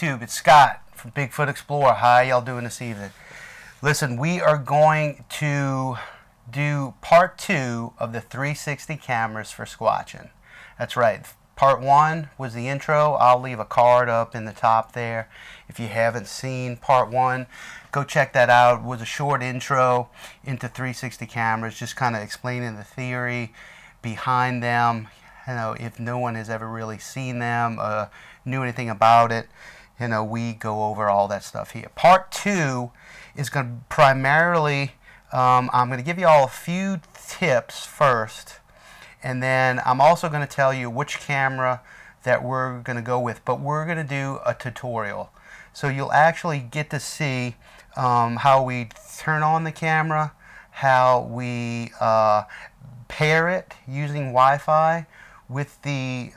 YouTube, it's Scott from Bigfoot Explorer. How y'all doing this evening? Listen, we are going to do part 2 of the 360 cameras for squatching. That's right. Part 1 was the intro. I'll leave a card up in the top there. If you haven't seen part 1, go check that out. It was a short intro into 360 cameras, just kind of explaining the theory behind them. You know, if no one has ever really seen them, knew anything about it, you know, we go over all that stuff here. Part 2 is going to primarily, I'm going to give you all a few tips first, and then I'm also going to tell you which camera that we're going to go with, but we're going to do a tutorial. So you'll actually get to see how we turn on the camera, how we pair it using Wi-Fi with the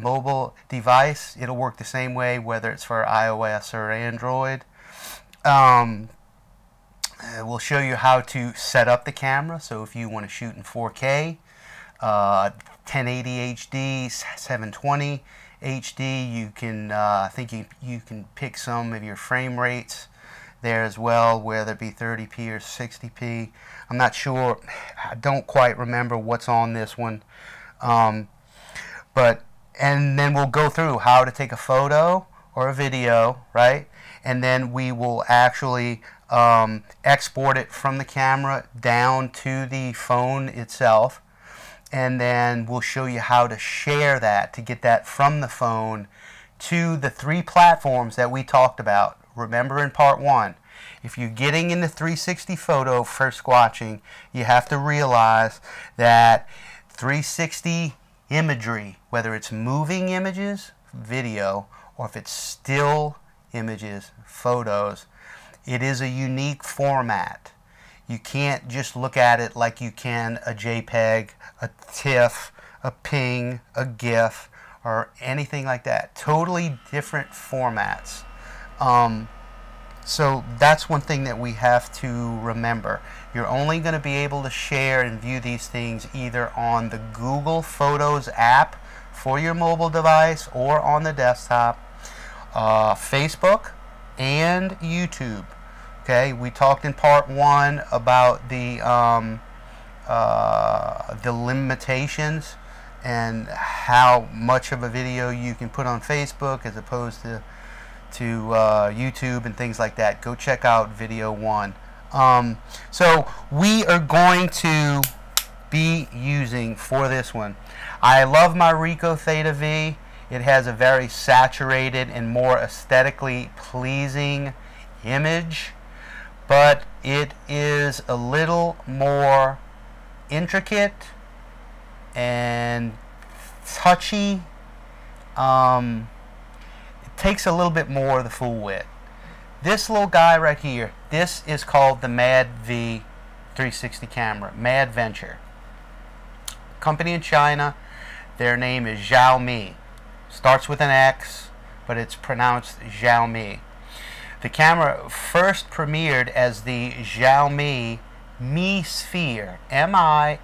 mobile device. It'll work the same way whether it's for iOS or Android. We'll show you how to set up the camera. So if you want to shoot in 4K, 1080 HD, 720 HD, you can I think you can pick some of your frame rates there as well, whether it be 30p or 60p. I'm not sure. I don't quite remember what's on this one. And then we'll go through how to take a photo or a video, right? And then we will actually export it from the camera down to the phone itself. And then we'll show you how to share that, to get that from the phone to the 3 platforms that we talked about. Remember in part 1, if you're getting into 360 photo for squatching, you have to realize that 360 imagery, whether it's moving images, video, or if it's still images, photos, it is a unique format. You can't just look at it like you can a JPEG, a TIFF, a PNG, a GIF, or anything like that. Totally different formats. So that's one thing that we have to remember. You're only going to be able to share and view these things either on the Google Photos app for your mobile device or on the desktop, Facebook, and YouTube. Okay, we talked in part 1 about the limitations and how much of a video you can put on Facebook as opposed to YouTube and things like that. Go check out video 1. So we are going to be using for this one, I love my Ricoh Theta V. It has a very saturated and more aesthetically pleasing image, but it is a little more intricate and touchy. Takes a little bit more of the full width. This little guy right here, this is called the MADV 360 camera, MADventure. Company in China, their name is Xiaomi. Starts with an X, but it's pronounced Xiaomi. The camera first premiered as the Xiaomi Mi Sphere, M-I-S-P-H-E-R-E.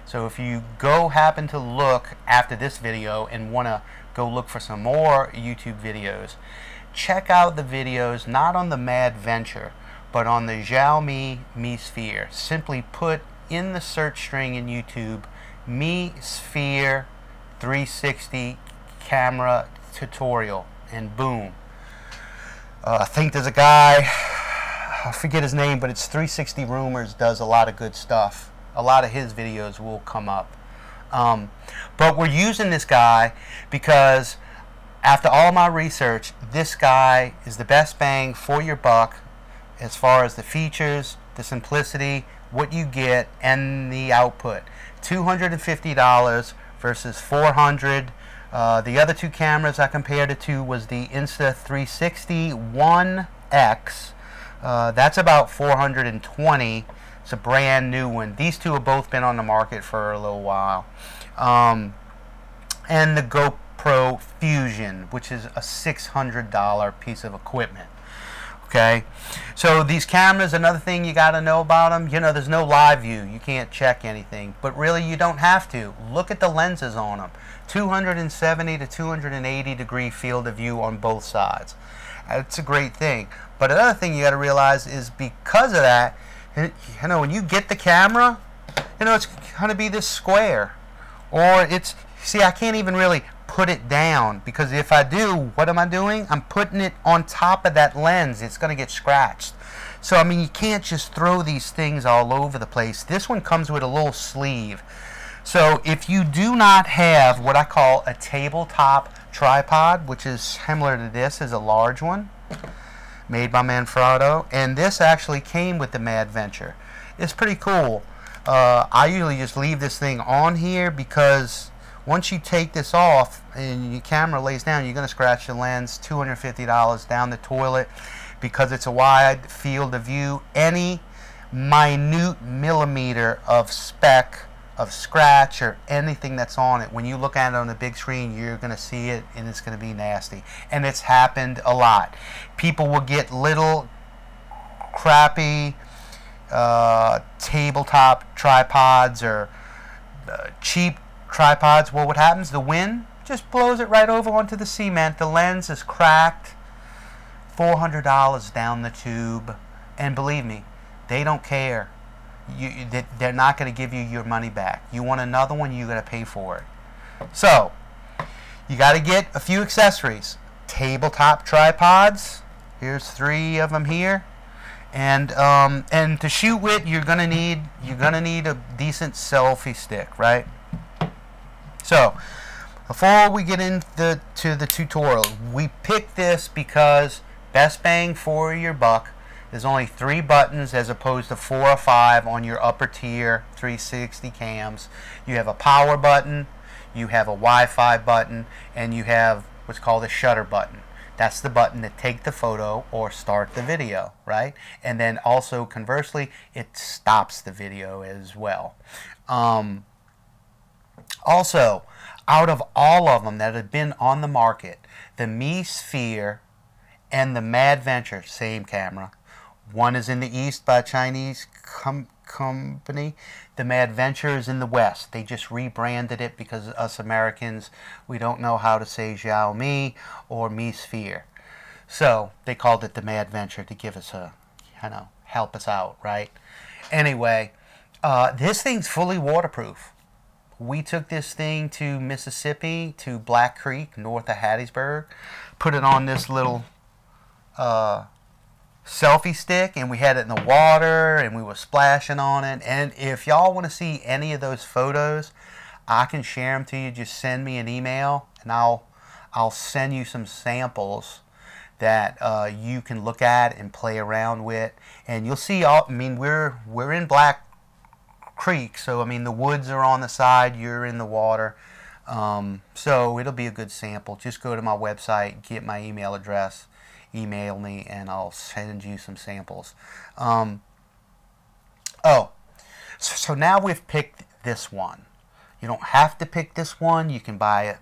So if you happen to look after this video and want to go look for some more YouTube videos, check out the videos not on the MADventure but on the Xiaomi Mi Sphere. Simply put in the search string in YouTube Mi Sphere 360 camera tutorial, and boom. I think there's a guy, I forget his name, but it's 360 Rumors, does a lot of good stuff. A lot of his videos will come up. But we're using this guy because after all my research, this guy is the best bang for your buck as far as the features, the simplicity, what you get, and the output. $250 versus $400. The other 2 cameras I compared it to was the Insta360 One X. That's about $420. It's a brand new one. These 2 have both been on the market for a little while. And the GoPro Fusion, which is a $600 piece of equipment. Okay, so these cameras, another thing you got to know about them, you know, there's no live view. You can't check anything, but really you don't have to. Look at the lenses on them. 270 to 280 degree field of view on both sides. It's a great thing. But another thing you got to realize is because of that, you know, when you get the camera, you know, it's going to be this square. Or it's, see, I can't even really put it down, because if I do, what am I doing? I'm putting it on top of that lens. It's going to get scratched. So, I mean, you can't just throw these things all over the place. This one comes with a little sleeve. So, if you do not have what I call a tabletop tripod, which is similar to this, is a large one, made by Manfrotto, and this actually came with the MADventure. It's pretty cool. I usually just leave this thing on here because once you take this off and your camera lays down, you're going to scratch the lens. $250 down the toilet because it's a wide field of view. Any minute millimeter of speck, of scratch, or anything that's on it, when you look at it on the big screen, you're going to see it and it's going to be nasty. And it's happened a lot. People will get little crappy tabletop tripods or cheap tripods. Well, what happens? The wind just blows it right over onto the cement. The lens is cracked. $400 down the tube. And believe me, they don't care. They're not going to give you your money back. You want another one, you got to pay for it. So, you got to get a few accessories. Tabletop tripods. Here's 3 of them here. And to shoot with, you're gonna need a decent selfie stick, right? So, before we get into the tutorial, we picked this because best bang for your buck. There's only 3 buttons as opposed to 4 or 5 on your upper tier 360 cams. You have a power button, you have a Wi-Fi button, and you have what's called a shutter button. That's the button to take the photo or start the video, right? And then also, conversely, it stops the video as well. Also, out of all of them that have been on the market, the MADventure and the MADventure, same camera. One is in the East by a Chinese company. The MADventure is in the West. They just rebranded it because us Americans, we don't know how to say Xiaomi or MADventure. So they called it the MADventure to give us a, you know, help us out, right? Anyway, this thing's fully waterproof. We took this thing to Mississippi, to Black Creek, north of Hattiesburg, put it on this little selfie stick, and we had it in the water and we were splashing on it. And if y'all want to see any of those photos, I can share them to you. Just send me an email and I'll send you some samples that you can look at and play around with, and you'll see all, I mean, we're in Black Creek, so I mean the woods are on the side, you're in the water, so it'll be a good sample. Just go to my website, get my email address, email me, and I'll send you some samples. So now we've picked this one. You don't have to pick this one. You can buy a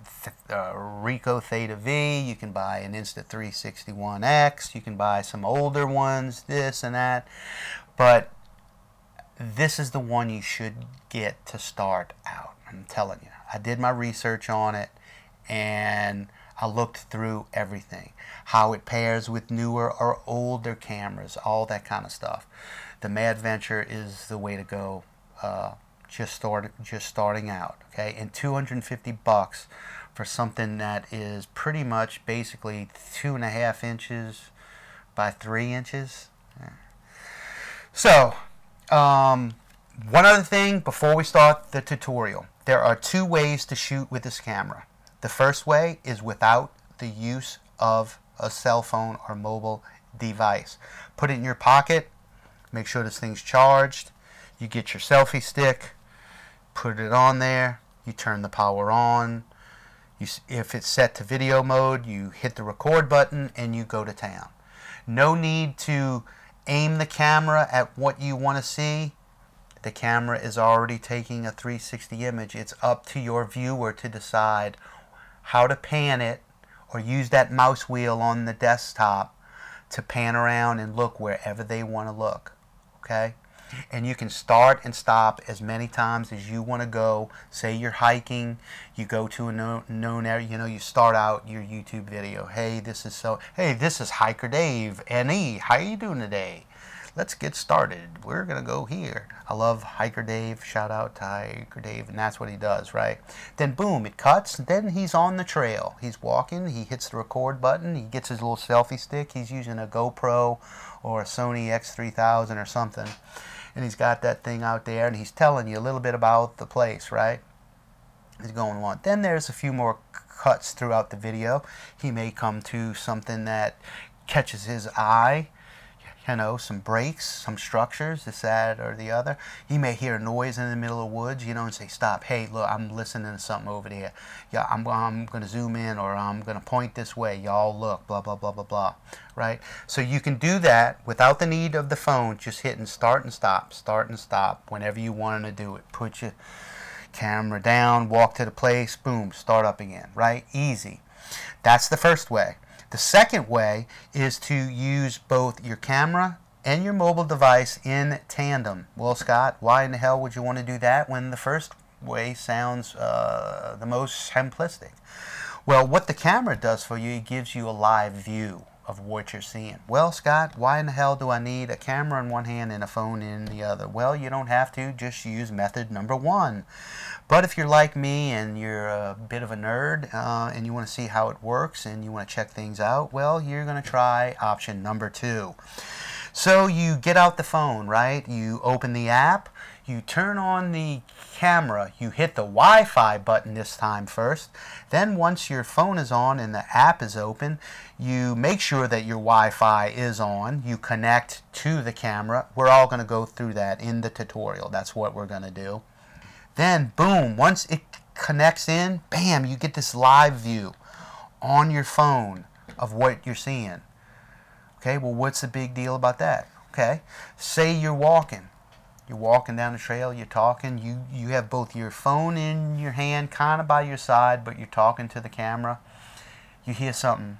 Ricoh Theta V. You can buy an Insta361X. You can buy some older ones, this and that. But this is the one you should get to start out. I'm telling you. I did my research on it, and I looked through everything. How it pairs with newer or older cameras, all that kind of stuff. The MADventure is the way to go. Just starting out, okay, and $250 for something that is pretty much basically 2.5 inches by 3 inches. So, one other thing before we start the tutorial, there are 2 ways to shoot with this camera. The first way is without the use of a cell phone or mobile device. Put it in your pocket, make sure this thing's charged. You get your selfie stick, put it on there, you turn the power on. If it's set to video mode, you hit the record button and you go to town. No need to aim the camera at what you want to see. The camera is already taking a 360 image. It's up to your viewer to decide how to pan it or use that mouse wheel on the desktop to pan around and look wherever they want to look. Okay? And you can start and stop as many times as you want to go. Say you're hiking, you go to a known area, you know, you start out your YouTube video. Hey, this is Hiker Dave, NE. How you doing today? Let's get started. We're going to go here. I love Hiker Dave. Shout out to Hiker Dave. And that's what he does, right? Then boom, it cuts. Then he's on the trail. He's walking. He hits the record button. He gets his little selfie stick. He's using a GoPro or a Sony X3000 or something. And he's got that thing out there. And he's telling you a little bit about the place, right? He's going on. Then there's a few more cuts throughout the video. He may come to something that catches his eye. You know, some breaks, some structures, this, that, or the other. He may hear a noise in the middle of the woods, you know, and say, stop, hey, look, I'm listening to something over there. Yeah, I'm going to zoom in, or I'm going to point this way. Y'all look, blah, blah, blah, blah, blah, right? So you can do that without the need of the phone, just hitting start and stop whenever you want to do it. Put your camera down, walk to the place, boom, start up again, right? Easy. That's the first way. The second way is to use both your camera and your mobile device in tandem. Well, Scott, why in the hell would you want to do that when the first way sounds the most simplistic? Well, what the camera does for you, it gives you a live view of what you're seeing. Well, Scott, why in the hell do I need a camera in one hand and a phone in the other? Well, you don't have to. Just use method number one. But if you're like me and you're a bit of a nerd and you want to see how it works and you want to check things out, well, you're going to try option number two. So you get out the phone, right? You open the app, you turn on the camera, you hit the Wi-Fi button this time first. Then once your phone is on and the app is open, you make sure that your Wi-Fi is on. You connect to the camera. We're all going to go through that in the tutorial. That's what we're going to do. Then, boom, once it connects in, bam, you get this live view on your phone of what you're seeing. Okay, well, what's the big deal about that? Okay, say you're walking. You're walking down the trail, you're talking, you have both your phone in your hand, kind of by your side, but you're talking to the camera. You hear something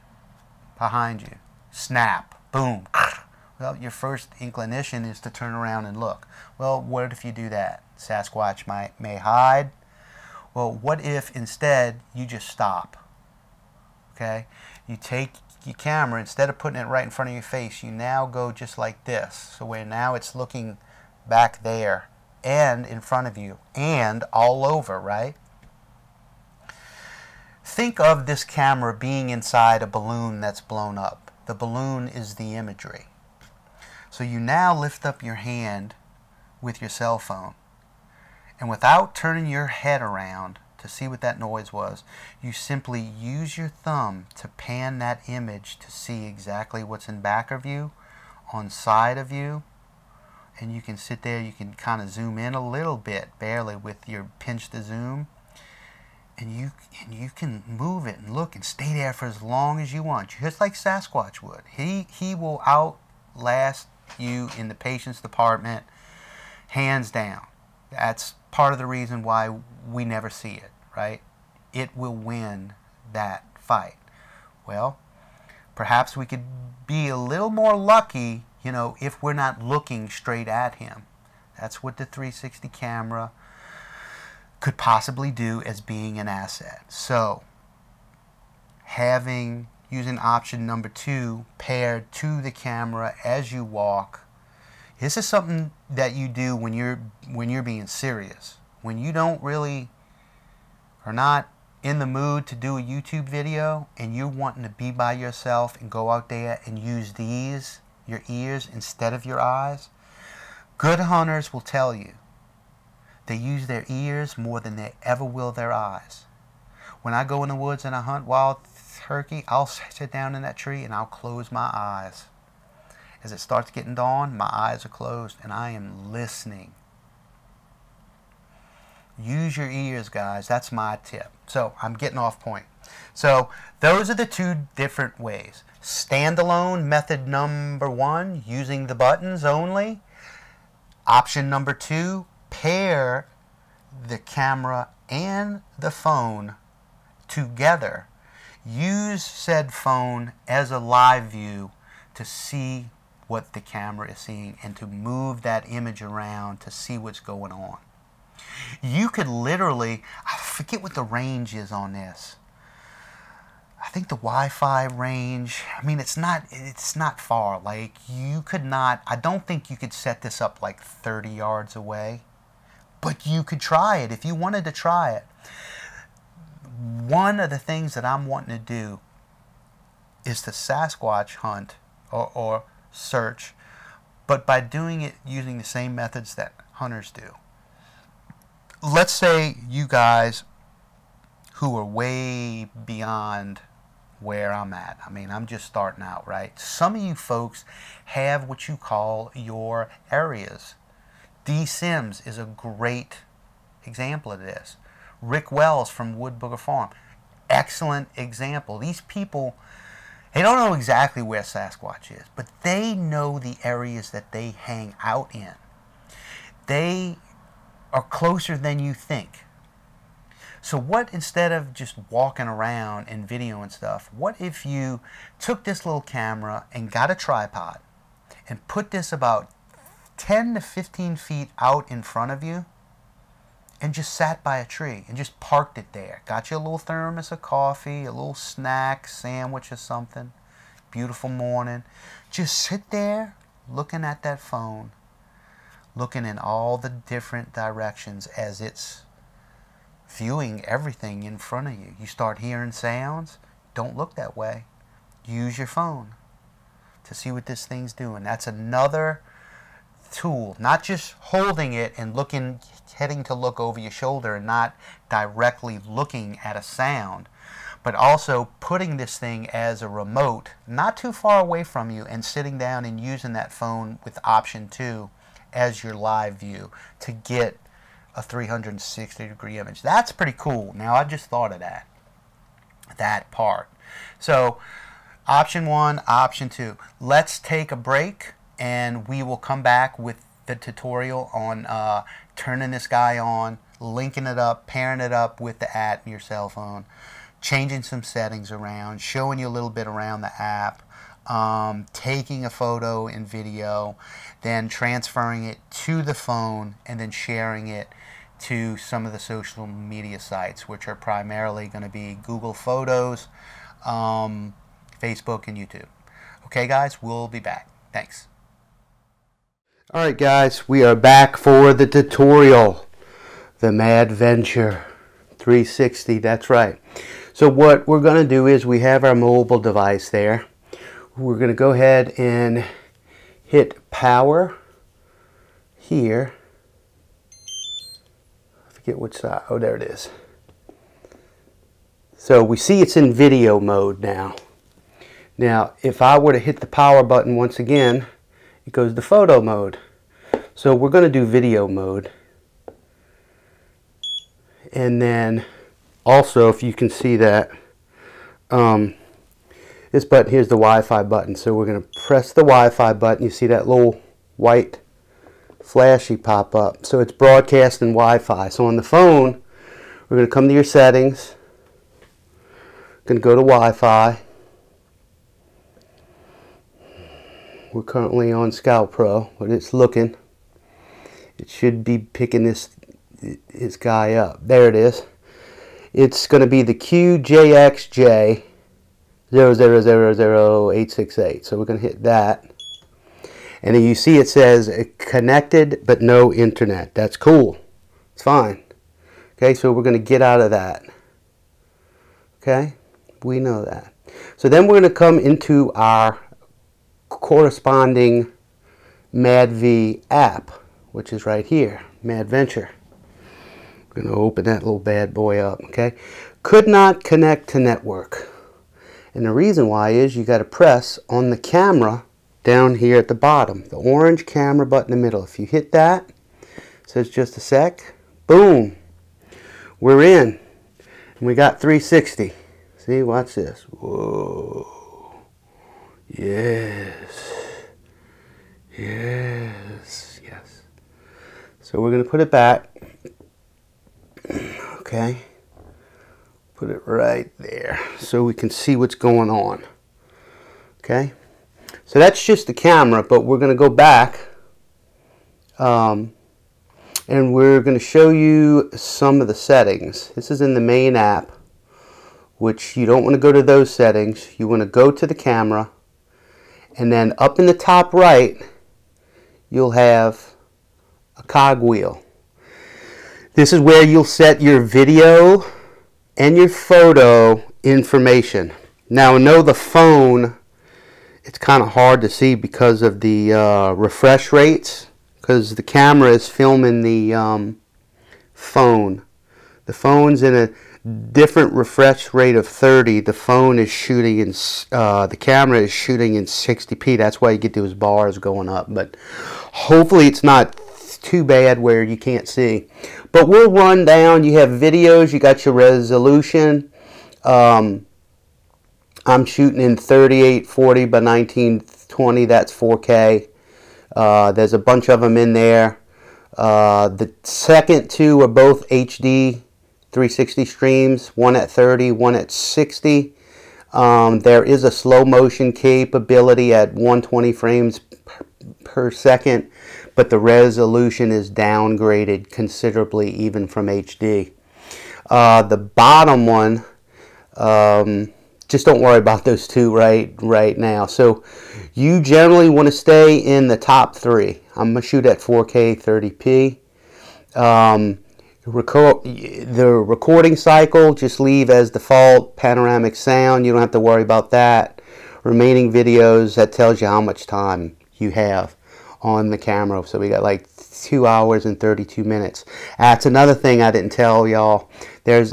behind you. Snap, boom. Well, your first inclination is to turn around and look. Well, what if you do that? Sasquatch may hide. Well, what if instead you just stop? Okay? You take your camera, instead of putting it right in front of your face, you now go just like this. So where now it's looking back there and in front of you and all over, right? Think of this camera being inside a balloon that's blown up. The balloon is the imagery. So you now lift up your hand with your cell phone, and without turning your head around to see what that noise was, you simply use your thumb to pan that image to see exactly what's in back of you, on side of you, and you can sit there, you can kind of zoom in a little bit, barely, with your pinch to zoom, and you can move it and look and stay there for as long as you want, just like Sasquatch would. He will outlast you in the patience department, hands down. That's part of the reason why we never see it, right? It will win that fight. Well, perhaps we could be a little more lucky, you know, if we're not looking straight at him. That's what the 360 camera could possibly do as being an asset. So, using option number two paired to the camera as you walk. This is something that you do when you're being serious. When you are not in the mood to do a YouTube video and you're wanting to be by yourself and go out there and use your ears instead of your eyes. Good hunters will tell you they use their ears more than they ever will their eyes. When I go in the woods and I hunt wild turkey, I'll sit down in that tree and I'll close my eyes. As it starts getting dawn, my eyes are closed and I am listening. Use your ears, guys. That's my tip. So I'm getting off point. So those are the two different ways. Standalone method number one, using the buttons only. Option number two, pair the camera and the phone together. Use said phone as a live view to to see what the camera is seeing and to move that image around to see what's going on. You could literally, I forget what the range is on this. I think the Wi-Fi range, I mean, it's not far. Like, you could not, I don't think you could set this up like 30 yards away, but you could try it if you wanted to try it. One of the things that I'm wanting to do is to Sasquatch hunt or search, but by doing it using the same methods that hunters do. Let's say you guys who are way beyond where I'm at. I mean, I'm just starting out, right? Some of you folks have what you call your areas. D. Sims is a great example of this. Rick Wells from Wood Booger Farm, excellent example. These people, they don't know exactly where Sasquatch is, but they know the areas that they hang out in. They are closer than you think. So what, instead of just walking around and videoing stuff, what if you took this little camera and got a tripod and put this about 10 to 15 feet out in front of you and just sat by a tree and just parked it there. Got you a little thermos of coffee, a little snack, sandwich or something. Beautiful morning. Just sit there looking at that phone, looking in all the different directions as it's viewing everything in front of you. You start hearing sounds, don't look that way. Use your phone to see what this thing's doing. That's another tool. Not just holding it and looking, heading to look over your shoulder and not directly looking at a sound, but also putting this thing as a remote not too far away from you and sitting down and using that phone with option 2 as your live view to get a 360-degree image. That's pretty cool. Now, I just thought of that part. So, option 1, option 2. Let's take a break, and we will come back with the tutorial on turning this guy on, linking it up, pairing it up with the app in your cell phone, changing some settings around, showing you a little bit around the app, taking a photo and video, then transferring it to the phone, and then sharing it to some of the social media sites, which are primarily going to be Google Photos, Facebook, and YouTube. Okay, guys, we'll be back. Thanks. All right, guys, we are back for the tutorial, the MADventure 360. That's right. So what we're going to do is we have our mobile device there. We're going to go ahead and hit power here. I forget which side. Oh, there it is. So we see it's in video mode now. Now, if I were to hit the power button once again, it goes to photo mode. So we're going to do video mode. And then also, if you can see that, this button here's the Wi-Fi button. So we're going to press the Wi-Fi button. You see that little white flashy pop up. So it's broadcasting Wi-Fi. So on the phone, we're going to come to your settings. Going to go to Wi-Fi. We're currently on Scout Pro, but it's looking. It should be picking this guy up. There it is. It's going to be the QJXJ 0000868. So we're going to hit that. And then you see it says connected but no internet. That's cool. It's fine. Okay, so we're going to get out of that. Okay, we know that. So then we're going to come into our corresponding MADV app, which is right here, MADventure. We're going to open that little bad boy up, okay? Could not connect to network. And the reason why is you got to press on the camera down here at the bottom, the orange camera button in the middle. If you hit that, it says just a sec, boom, we're in. And we got 360. See, watch this. Whoa. Yes. Yes. Yes. So we're going to put it back. Okay. Put it right there so we can see what's going on. Okay. So that's just the camera, but we're going to go back and we're going to show you some of the settings. This is in the main app, which you don't want to go to those settings. You want to go to the camera, and then up in the top right you'll have a cogwheel. This is where you'll set your video and your photo information. Now, I know the phone, it's kind of hard to see because of the refresh rates, because the camera is filming the phone. The phone's in a different refresh rate of 30. The phone is shooting in, the camera is shooting in 60p. That's why you get those bars going up. But hopefully it's not too bad where you can't see. But we'll run down. You have videos. You got your resolution. I'm shooting in 3840 by 1920. That's 4K. There's a bunch of them in there. The second two are both HD 360 streams, one at 30, one at 60. There is a slow motion capability at 120 frames per second, but the resolution is downgraded considerably even from HD. The bottom one, just don't worry about those two right now. So you generally want to stay in the top three. I'm going to shoot at 4K 30p. The recording cycle, just leave as default. Panoramic sound, you don't have to worry about that. Remaining videos, that tells you how much time you have on the camera. So we got like 2 hours and 32 minutes. That's another thing I didn't tell y'all. There's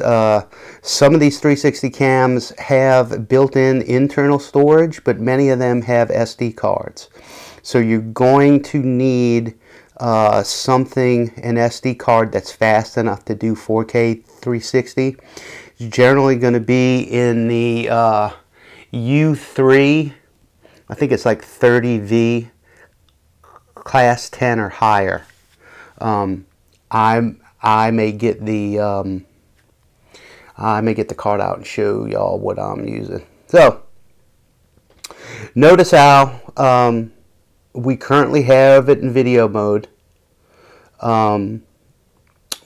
some of these 360 cams have built-in internal storage, but many of them have SD cards. So you're going to need an SD card that's fast enough to do 4K 360. It's generally going to be in the U3, I think it's like 30V, class 10 or higher. I may get the card out and show y'all what I'm using. So notice how we currently have it in video mode.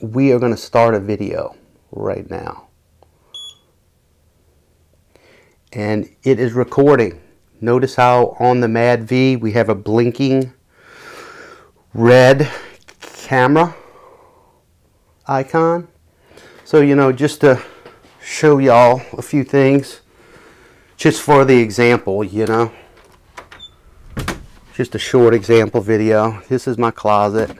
We are going to start a video right now, and it is recording. Notice how on the MADV we have a blinking red camera icon. So, you know, just to show y'all a few things, just for the example, you know, just a short example video. This is my closet.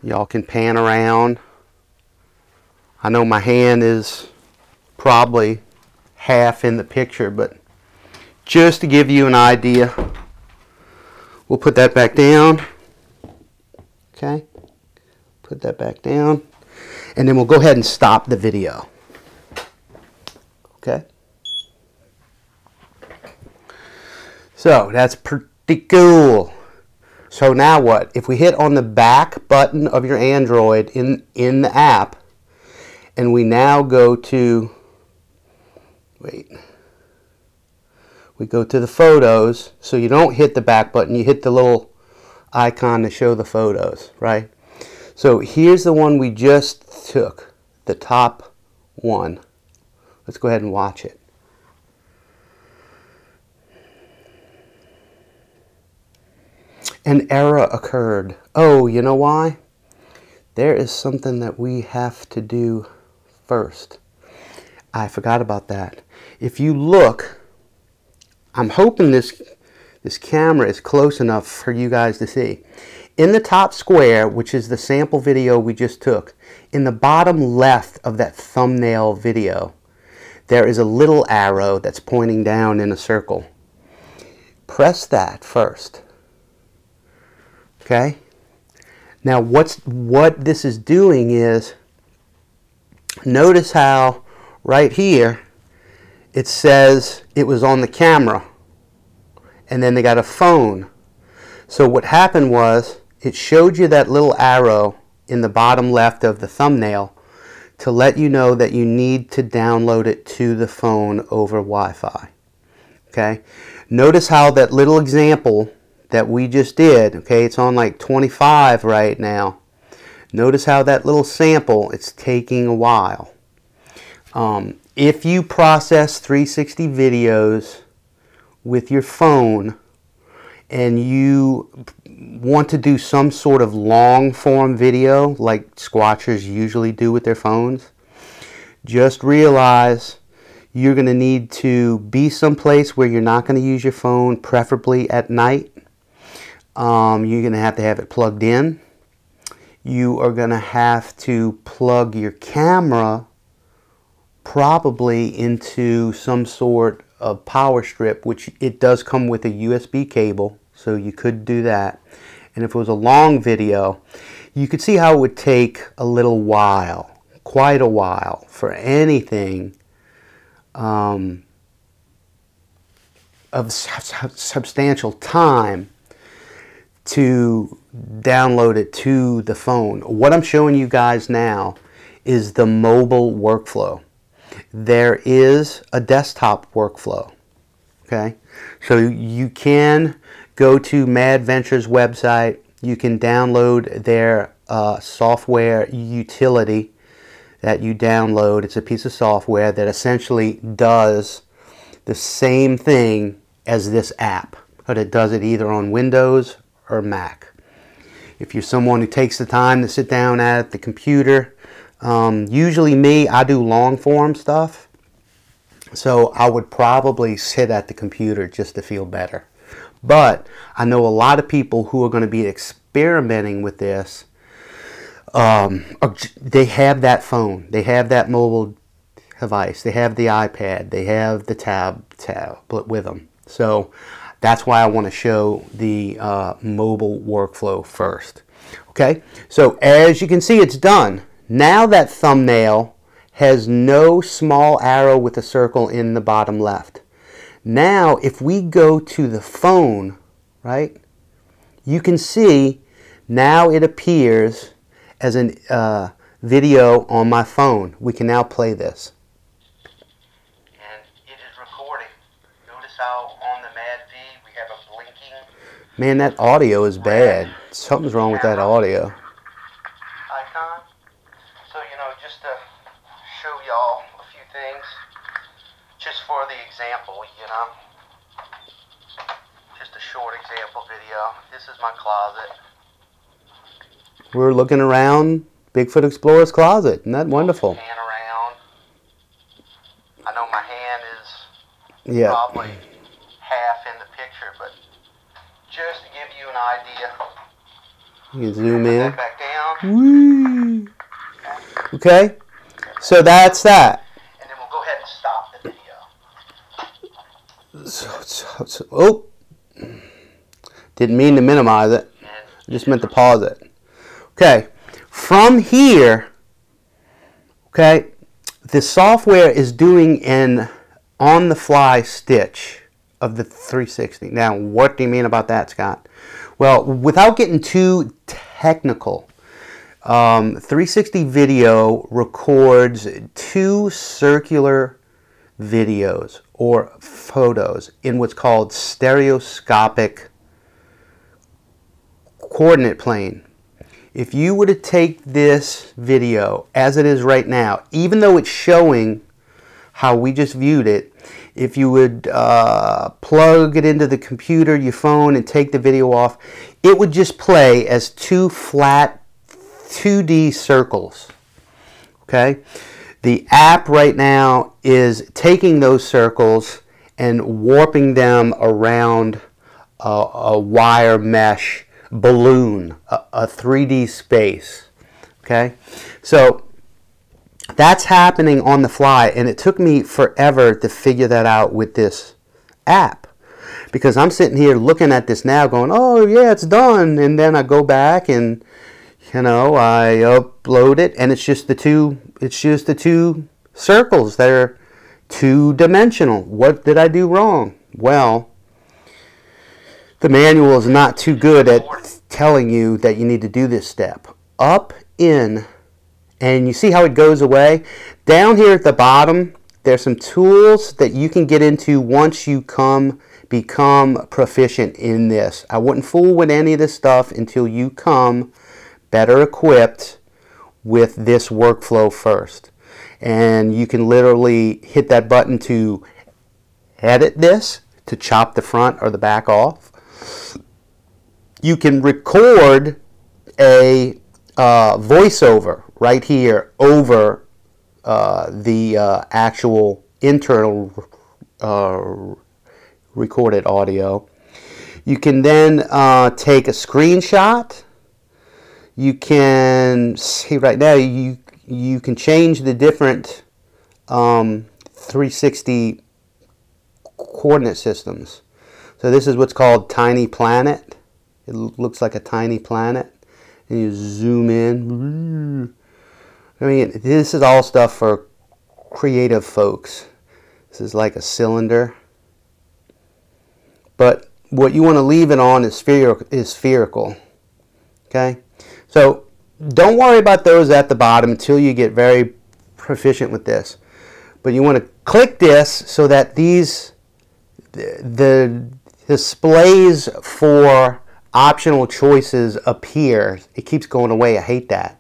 Y'all can pan around. I know my hand is probably half in the picture, but just to give you an idea, we'll put that back down. Okay, put that back down, and then we'll go ahead and stop the video. Okay, so that's pretty cool. So now what? If we hit on the back button of your Android in the app, and we now go to, we go to the photos. So you don't hit the back button, you hit the little icon to show the photos, right? So here's the one we just took, the top one. Let's go ahead and watch it. An error occurred. Oh, you know why? There is something that we have to do first. I forgot about that. If you look, I'm hoping this camera is close enough for you guys to see. In the top square, which is the sample video we just took, in the bottom left of that thumbnail video, there is a little arrow that's pointing down in a circle. Press that first. Okay? Now what this is doing is, notice how right here it says it was on the camera, and then they got a phone. So what happened was, it showed you that little arrow in the bottom left of the thumbnail to let you know that you need to download it to the phone over Wi-Fi. Okay, notice how that little example that we just did, okay, it's on like 25 right now. Notice how that little sample, it's taking a while. If you process 360 videos with your phone and you want to do some sort of long form video like Squatchers usually do with their phones, just realize you're going to need to be someplace where you're not going to use your phone, preferably at night. You're going to have it plugged in. You are going to have to plug your camera probably into some sort of power strip, which it does come with a USB cable, so you could do that. And if it was a long video, you could see how it would take a little while, quite a while, for anything of substantial time to download it to the phone. What I'm showing you guys now is the mobile workflow. There is a desktop workflow. Okay, so you can go to MADventure's website. You can download their software utility that you download. It's a piece of software that essentially does the same thing as this app, but it does it either on Windows or Mac. If you're someone who takes the time to sit down at the computer, usually me, I do long form stuff, so I would probably sit at the computer just to feel better. But I know a lot of people who are going to be experimenting with this. They have that phone, they have that mobile device, they have the iPad, they have the tablet with them. So that's why I want to show the mobile workflow first. Okay, so as you can see, it's done. Now that thumbnail has no small arrow with a circle in the bottom left. Now if we go to the phone, right, you can see now it appears as a video on my phone. We can now play this. And it is recording. Notice how on the MADV we have a blinking. Man, that audio is bad. Something's wrong with that audio. Icon. So, you know, just to show y'all a few things, just for the example, you know. Just a short example video. This is my closet. We're looking around Bigfoot Explorer's closet. Isn't that wonderful? Pan around. I know my hand is probably half in the picture, but just to give you an idea. You can zoom in. Back down. Woo. Okay, so that's that. And then we'll go ahead and stop the video. Oh, didn't mean to minimize it. I just meant to pause it. Okay, from here, okay, the software is doing an on-the-fly stitch of the 360. Now, what do you mean about that, Scott? Well, without getting too technical, 360 video records two circular videos or photos in what's called stereoscopic coordinate plane. If you were to take this video as it is right now, even though it's showing how we just viewed it, if you would plug it into the computer, your phone, and take the video off, it would just play as two flat 2D circles. Okay? The app right now is taking those circles and warping them around a wire mesh balloon, a 3D space. Okay, so that's happening on the fly, and it took me forever to figure that out with this app, because I'm sitting here looking at this now going, oh yeah, it's done, and then I go back and, you know, I upload it, and it's just the two circles that are two-dimensional. What did I do wrong? Well, the manual is not too good at telling you that you need to do this step. Up, in, and you see how it goes away. Down here at the bottom, there's some tools that you can get into once you become proficient in this. I wouldn't fool with any of this stuff until you come better equipped with this workflow first. And you can literally hit that button to edit this, to chop the front or the back off. You can record a voiceover right here over the actual internal recorded audio. You can then take a screenshot. You can see right now you can change the different 360 coordinate systems. So this is what's called Tiny Planet. It looks like a tiny planet, and you zoom in. I mean, this is all stuff for creative folks. This is like a cylinder, but what you want to leave it on is spherical. Okay, so don't worry about those at the bottom until you get very proficient with this. But you want to click this so that the displays for optional choices appear. It keeps going away. I hate that.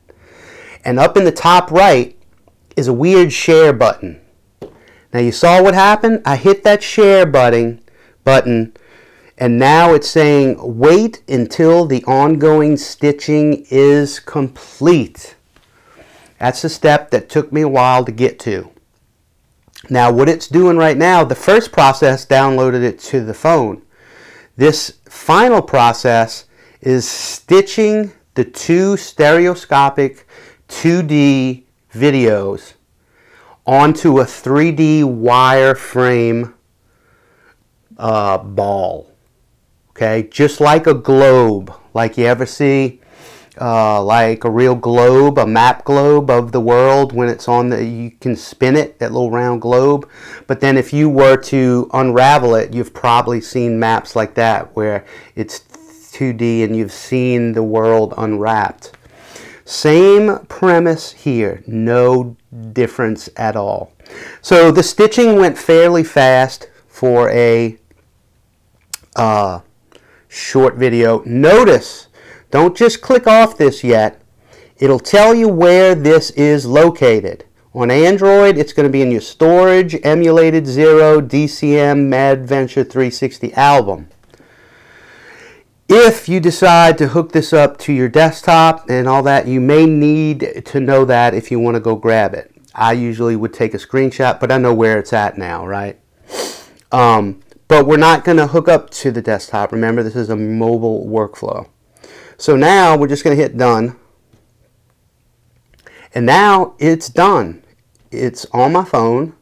And up in the top right is a weird share button. Now you saw what happened? I hit that share button, and now it's saying wait until the ongoing stitching is complete. That's the step that took me a while to get to. Now what it's doing right now, the first process downloaded it to the phone. This final process is stitching the two stereoscopic 2D videos onto a 3D wireframe ball. Okay, just like a globe, like you ever see, like a real globe, a map globe of the world when it's on the, you can spin it, that little round globe. But then if you were to unravel it, you've probably seen maps like that where it's 2D and you've seen the world unwrapped. Same premise here, no difference at all. So the stitching went fairly fast for a short video. Notice, don't just click off this yet. It'll tell you where this is located. On Android, it's going to be in your storage, emulated 0, DCM, MADventure 360 album. If you decide to hook this up to your desktop and all that, you may need to know that if you want to go grab it. I usually would take a screenshot, but I know where it's at now, right? But we're not going to hook up to the desktop. Remember, this is a mobile workflow. So now we're just going to hit done. And now it's done. It's on my phone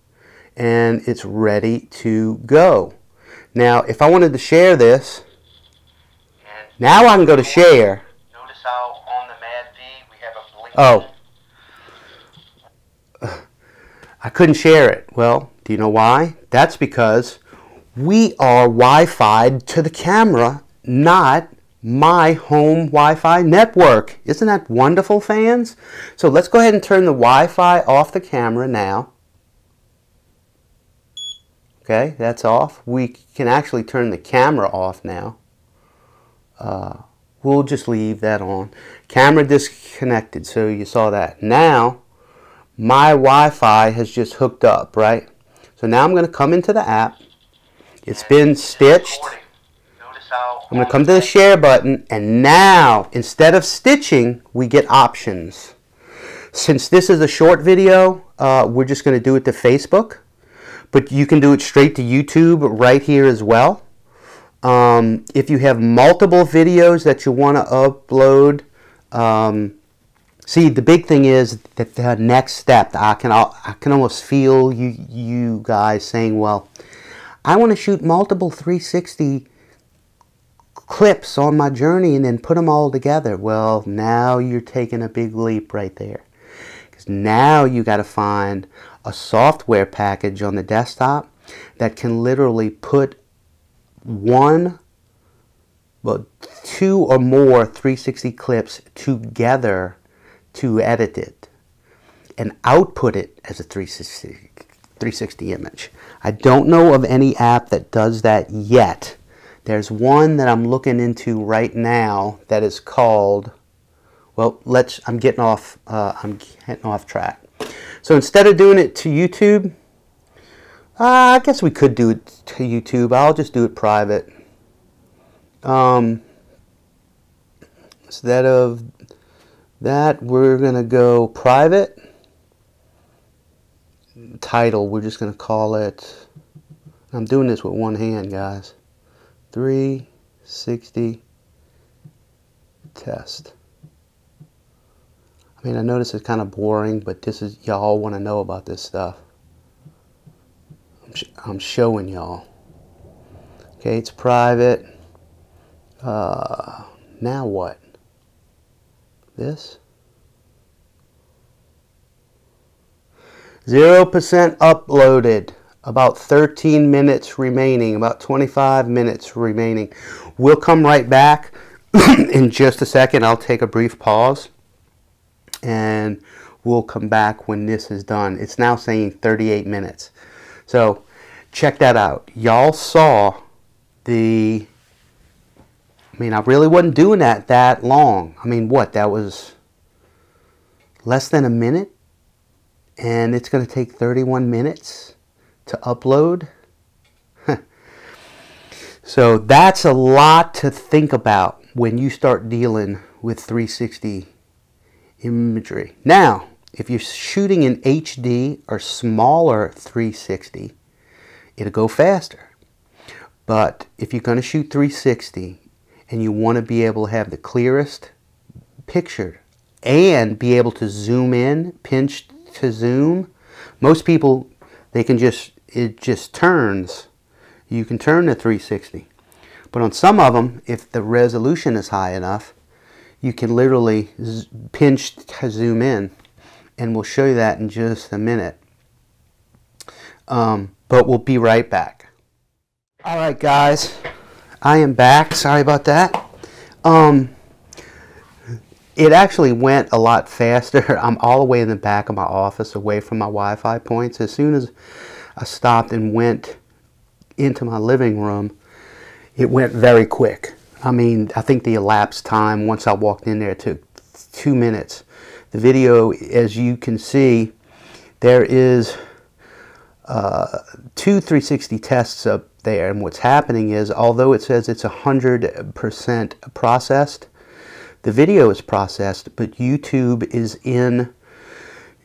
and it's ready to go. Now, if I wanted to share this, now I can go to share. Notice how on the MADV we have a blinking. Oh. I couldn't share it. Well, do you know why? That's because we are Wi-Fi'd to the camera, not my home Wi-Fi network. Isn't that wonderful, fans? So let's go ahead and turn the Wi-Fi off the camera now. Okay, that's off. We can actually turn the camera off now. We'll just leave that on. Camera disconnected, so you saw that. Now, my Wi-Fi has just hooked up, right? So now I'm going to come into the app. It's been stitched. I'm going to come to the share button, and now, instead of stitching, we get options. Since this is a short video, we're just going to do it to Facebook, but you can do it straight to YouTube right here as well. If you have multiple videos that you want to upload, see, the big thing is that the next step, I can almost feel you guys saying, well, I want to shoot multiple 360 clips on my journey and then put them all together. Well, now you're taking a big leap right there. Because now you got to find a software package on the desktop that can literally put two or more 360 clips together to edit it. and output it as a 360 image. I don't know of any app that does that yet. There's one that I'm looking into right now that is called, well, I'm getting off track. So instead of doing it to YouTube, I guess we could do it to YouTube. I'll just do it private. Instead of that, we're going to go private. Title, we're just going to call it, I'm doing this with one hand, guys, 360 test. I mean, I know this is kind of boring, but this is, y'all want to know about this stuff. I'm showing y'all. Okay, it's private. Now what? This? 0% uploaded. About 13 minutes remaining. About 25 minutes remaining. We'll come right back in just a second. I'll take a brief pause. And we'll come back when this is done. It's now saying 38 minutes. So check that out. Y'all saw the, I mean, I really wasn't doing that long. I mean, what, that was less than a minute? And it's going to take 31 minutes to upload? So that's a lot to think about when you start dealing with 360 imagery. Now, if you're shooting in HD or smaller 360, it'll go faster. But if you're going to shoot 360 and you want to be able to have the clearest picture and be able to zoom in, pinch to zoom, most people, they can just, it just turns. You can turn to 360. But on some of them, if the resolution is high enough, you can literally pinch to zoom in, and we'll show you that in just a minute. But we'll be right back. All right, guys, I am back. Sorry about that. It actually went a lot faster. I'm all the way in the back of my office, away from my Wi-Fi points. As soon as I stopped and went into my living room, it went very quick. I mean, I think the elapsed time once I walked in there took 2 minutes. The video, as you can see, there is 2 360 tests up there, and what's happening is, although it says it's 100% processed, the video is processed, but YouTube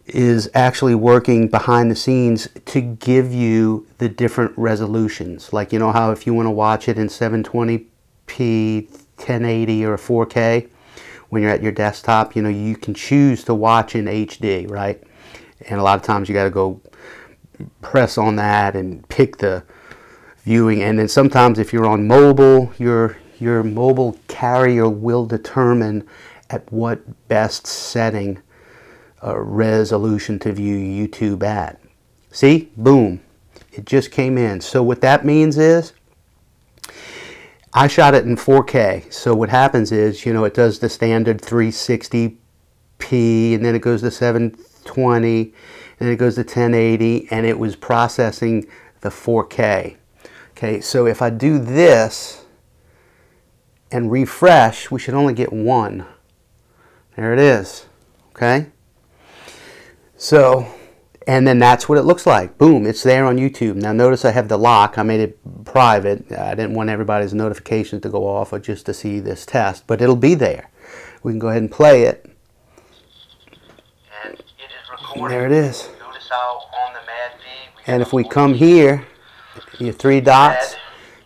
is actually working behind the scenes to give you the different resolutions. Like, you know how if you want to watch it in 720p, 1080 or 4K, when you're at your desktop, you know, you can choose to watch in HD, right? And a lot of times you got to go press on that and pick the viewing. And then sometimes if you're on mobile, your mobile carrier will determine at what best setting resolution to view YouTube at. See? Boom. It just came in. So what that means is, I shot it in 4K. So what happens is, you know, it does the standard 360p, and then it goes to 720, and then it goes to 1080, and it was processing the 4K. Okay, so if I do this and refresh, we should only get one. There it is. Okay? So, and then that's what it looks like. Boom, it's there on YouTube. Now notice I have the lock. I made it private. I didn't want everybody's notifications to go off or just to see this test, but it'll be there. We can go ahead and play it. And it is recording. And there it is. Notice how on the MADV, and if we come here, your 3 dots,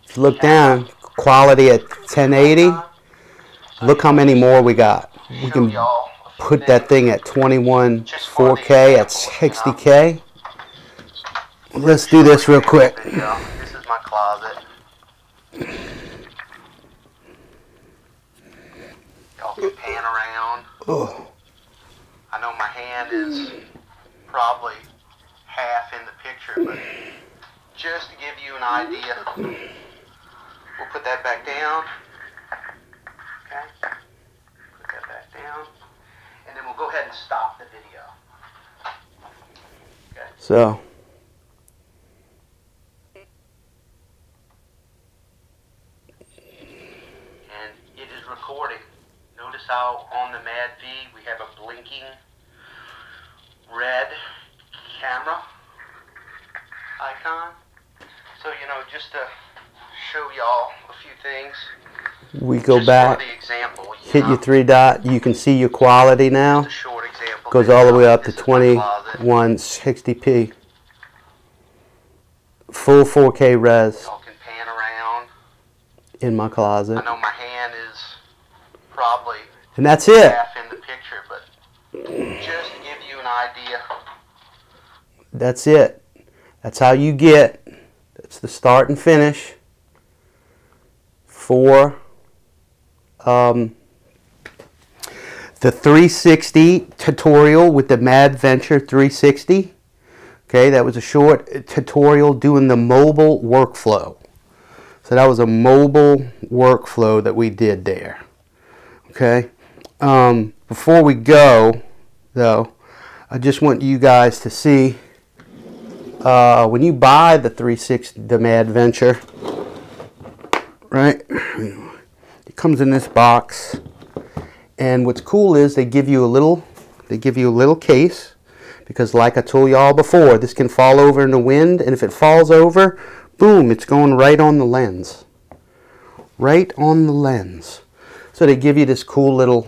if you look down, quality at 1080, look how many more we got. We can put that thing at 21 4K at 60K. Let's do this real quick. This is my closet. Y'all can pan around. Oh. I know my hand is probably half in the picture, but just to give you an idea, we'll put that back down. Okay? Put that back down. And then we'll go ahead and stop the video. So and it is recording. Notice how on the MADV we have a blinking red camera icon. So, you know, just to show y'all a few things. We go just back, example, hit your 3 dot, you can see your quality now. Just a short example. Goes all the way up to 2160p. Full 4K res. Y'all can pan around. In my closet. I know my hand is probably and that's it. Half in the picture, but just to give you an idea. That's it. That's how you get. That's the start and finish for the 360 tutorial with the MADventure 360. Okay, that was a short tutorial doing the mobile workflow. So that was a mobile workflow that we did there. Okay, before we go, though, I just want you guys to see when you buy the 360, the MADventure, right? It comes in this box, and what's cool is they give you a little case, because like I told y'all before, this can fall over in the wind, and if it falls over, boom, it's going right on the lens. Right on the lens. So they give you this cool little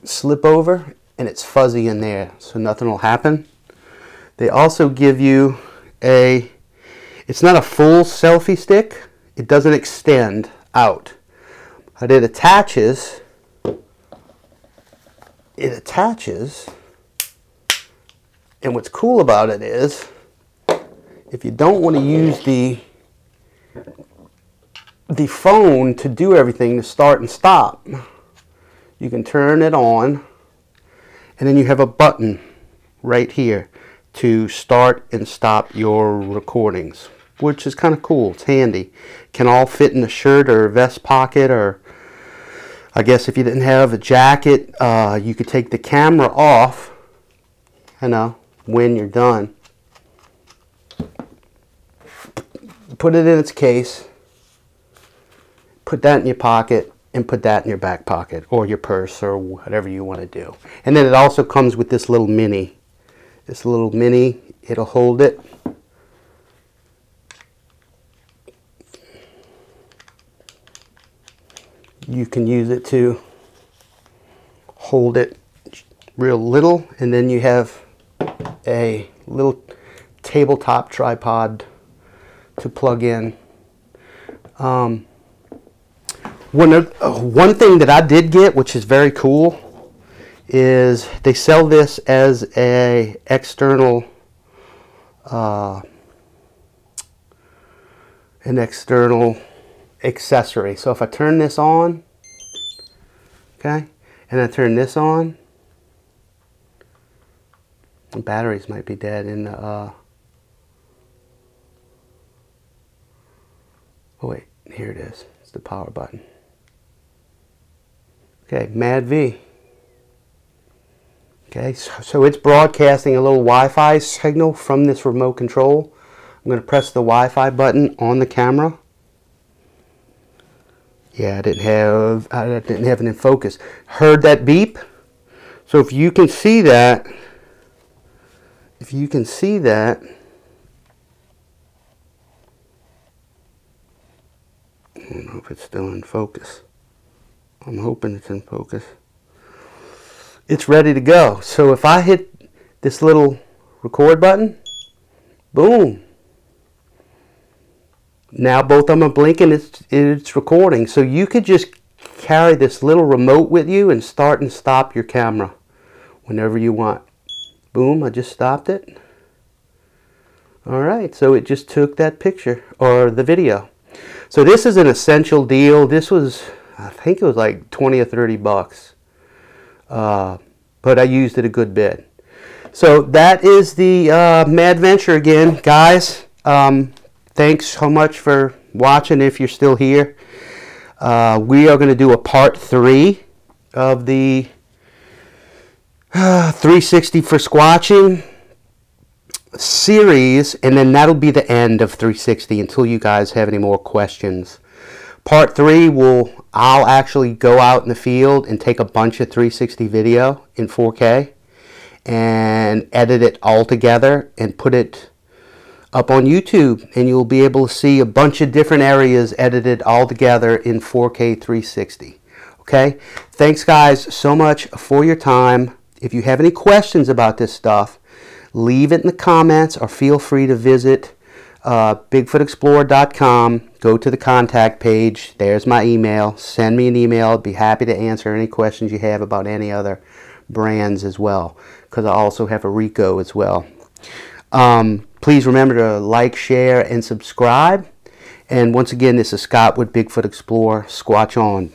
slip over, and it's fuzzy in there, so nothing will happen. They also give you it's not a full selfie stick. It doesn't extend out. But it attaches, and what's cool about it is, if you don't want to use the phone to do everything, to start and stop, you can turn it on, and then you have a button right here to start and stop your recordings, which is kind of cool. It's handy. Can all fit in a shirt or a vest pocket, or I guess if you didn't have a jacket, you could take the camera off, you know, when you're done. Put it in its case, put that in your pocket, and put that in your back pocket or your purse or whatever you want to do. And then it also comes with this little mini. It'll hold it. You can use it to hold it real little, and then you have a little tabletop tripod to plug in. One thing that I did get, which is very cool, is they sell this as a external accessory. So if I turn this on, okay, and I turn this on, the batteries might be dead in the oh wait, here it is. It's the power button. Okay, MADV. Okay, so it's broadcasting a little Wi-Fi signal from this remote control. I'm going to press the Wi-Fi button on the camera. Yeah, I didn't have it in focus. Heard that beep? So if you can see that, I don't know if it's still in focus. I'm hoping it's in focus. It's ready to go. So if I hit this little record button, boom. Now both of them are blinking, it's recording. So you could just carry this little remote with you and start and stop your camera whenever you want. Boom, I just stopped it. Alright, so it just took that picture, or the video. So this is an essential deal. This was, I think it was like 20 or 30 bucks. But I used it a good bit. So that is the MADventure again, guys. Thanks so much for watching if you're still here. We are going to do a part 3 of the 360 for Squatching series, and then that'll be the end of 360 until you guys have any more questions. Part 3 I'll actually go out in the field and take a bunch of 360 video in 4K and edit it all together and put it up on YouTube, and you'll be able to see a bunch of different areas edited all together in 4K 360. Okay, thanks guys so much for your time. If you have any questions about this stuff, leave it in the comments, or feel free to visit BigfootXplorer.com. Go to the contact page. There's my email. Send me an email. I'd be happy to answer any questions you have about any other brands as well, because I also have a Rico as well. Please remember to like, share, and subscribe. And once again, this is Scott with Bigfoot Explorer. Squatch on.